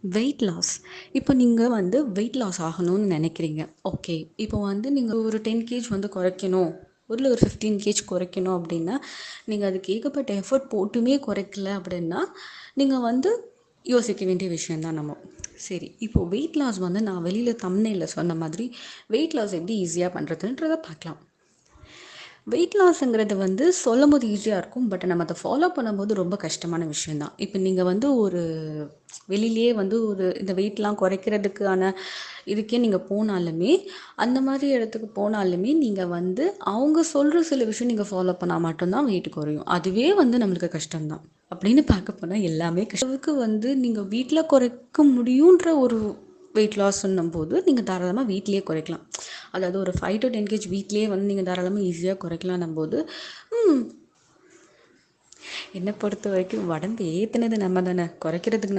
Weight loss. இப்போ நீங்க வந்து வெயிட் லாஸ் ஆகணும்னு நினைக்கிறீங்க. ஓகே. இப்போ வந்து நீங்க ஒரு 10 கேஜ் வந்து குறைக்கணும். ஒரு 15 கேஜ் குறைக்கணும் அப்படின்னா, நீங்க அதுக்கு ஏகப்பட்ட எஃபோர்ட் போட்டுமே குறைக்கல அப்படின்னா, நீங்க வந்து யோசிக்க வேண்டிய விஷயம் தான் நம்ம. சரி, இப்போ வெயிட் லாஸ் வந்து நான் வெளியில தம்ப்நெயில்ல சொன்ன மாதிரி, வெயிட் லாஸ் எப்படி ஈஸியா பண்றதுன்றத பார்க்கலாம். வெயிட் லாஸ்ங்கிறது வந்து சொல்லும்போது ஈஸியாக இருக்கும். பட் நம்ம அதை ஃபாலோ பண்ணும்போது ரொம்ப கஷ்டமான விஷயம் தான். இப்போ நீங்கள் வந்து ஒரு வெளியிலேயே வந்து ஒரு இந்த வெயிட்லாம் குறைக்கிறதுக்கான இதுக்கே நீங்கள் போனாலுமே, அந்த மாதிரி இடத்துக்கு போனாலுமே நீங்கள் வந்து அவங்க சொல்கிற சில விஷயம் நீங்கள் ஃபாலோ பண்ணால் மட்டும்தான் வெயிட் குறையும். அதுவே வந்து நம்மளுக்கு கஷ்டம்தான். அப்படின்னு பார்க்க போனால் எல்லாமே கஷ்டத்துக்கு வந்து நீங்கள் வீட்டில் குறைக்க முடியுன்ற ஒரு வெயிட் லாஸ்ன்னும் போது நீங்கள் தாராளமாக வீட்டிலேயே குறைக்கலாம். அதாவது ஒரு 5 to 10 கேஜ் வீட்லேயே வந்து நீங்கள் தாராளமாக ஈஸியாக குறைக்கலான்னும் போது என்னை பொறுத்த வரைக்கும் உடம்பு ஏற்றுனது நம்ம தானே, குறைக்கிறதுக்கு நம்ம